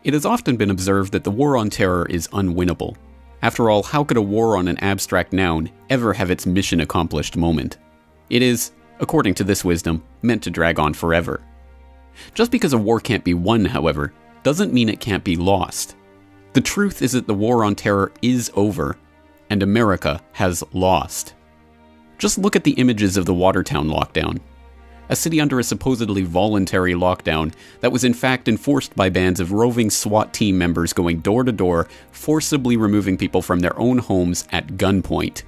It has often been observed that the war on terror is unwinnable. After all, how could a war on an abstract noun ever have its mission accomplished moment? It is, according to this wisdom, meant to drag on forever. Just because a war can't be won, however, doesn't mean it can't be lost. The truth is that the war on terror is over, and America has lost. Just look at the images of the Watertown lockdown. A city under a supposedly voluntary lockdown that was in fact enforced by bands of roving SWAT team members going door to door, forcibly removing people from their own homes at gunpoint.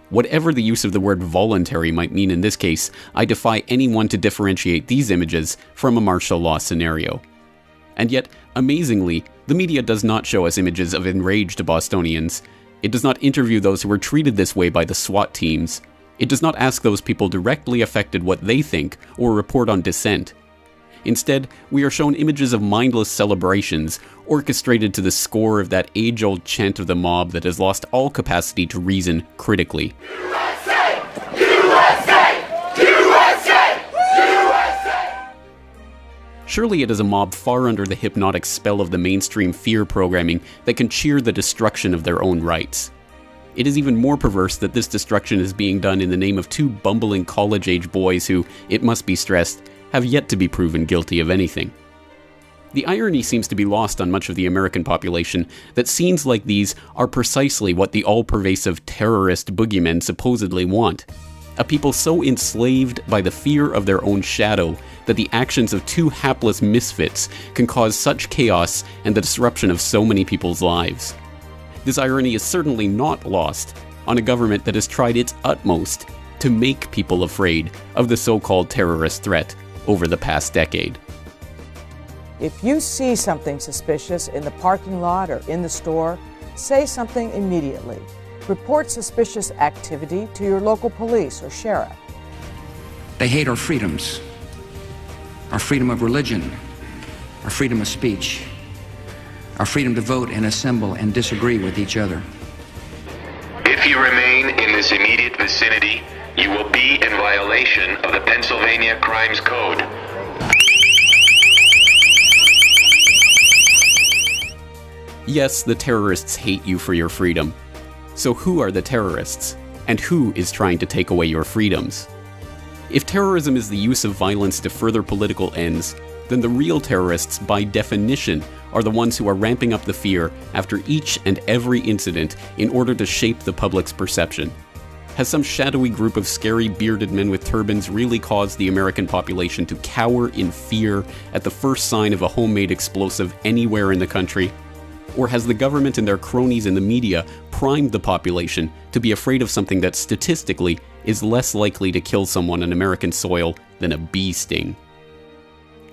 Whatever the use of the word voluntary might mean in this case, I defy anyone to differentiate these images from a martial law scenario. And yet, amazingly, the media does not show us images of enraged Bostonians. It does not interview those who were treated this way by the SWAT teams. It does not ask those people directly affected what they think or report on dissent. Instead, we are shown images of mindless celebrations, orchestrated to the score of that age-old chant of the mob that has lost all capacity to reason critically. USA! USA! USA! USA! Surely it is a mob far under the hypnotic spell of the mainstream fear programming that can cheer the destruction of their own rights. It is even more perverse that this destruction is being done in the name of two bumbling college-age boys who, it must be stressed, have yet to be proven guilty of anything. The irony seems to be lost on much of the American population that scenes like these are precisely what the all-pervasive terrorist boogeymen supposedly want. A people so enslaved by the fear of their own shadow that the actions of two hapless misfits can cause such chaos and the disruption of so many people's lives. This irony is certainly not lost on a government that has tried its utmost to make people afraid of the so-called terrorist threat over the past decade. If you see something suspicious in the parking lot or in the store, say something immediately. Report suspicious activity to your local police or sheriff. They hate our freedoms, our freedom of religion, our freedom of speech, our freedom to vote and assemble and disagree with each other. If you remain in this immediate vicinity, you will be in violation of the Pennsylvania Crimes Code. Yes, the terrorists hate you for your freedom. So who are the terrorists? And who is trying to take away your freedoms? If terrorism is the use of violence to further political ends, then the real terrorists, by definition, are the ones who are ramping up the fear after each and every incident in order to shape the public's perception. Has some shadowy group of scary bearded men with turbans really caused the American population to cower in fear at the first sign of a homemade explosive anywhere in the country? Or has the government and their cronies in the media primed the population to be afraid of something that statistically is less likely to kill someone on American soil than a bee sting?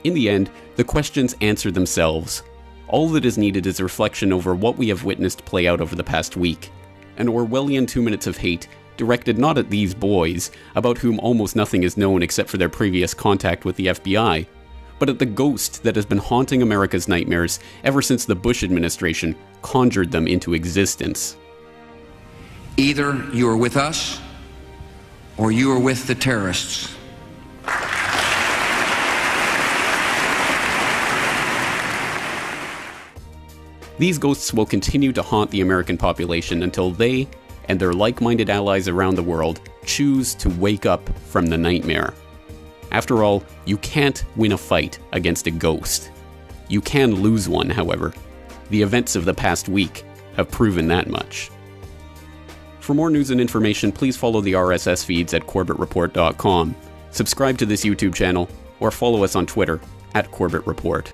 In the end, the questions answer themselves. All that is needed is reflection over what we have witnessed play out over the past week. An Orwellian 2 minutes of hate directed not at these boys, about whom almost nothing is known except for their previous contact with the FBI, but at the ghost that has been haunting America's nightmares ever since the Bush administration conjured them into existence. Either you are with us, or you are with the terrorists. These ghosts will continue to haunt the American population until they, and their like-minded allies around the world, choose to wake up from the nightmare. After all, you can't win a fight against a ghost. You can lose one, however. The events of the past week have proven that much. For more news and information, please follow the RSS feeds at CorbettReport.com, subscribe to this YouTube channel, or follow us on Twitter @CorbettReport.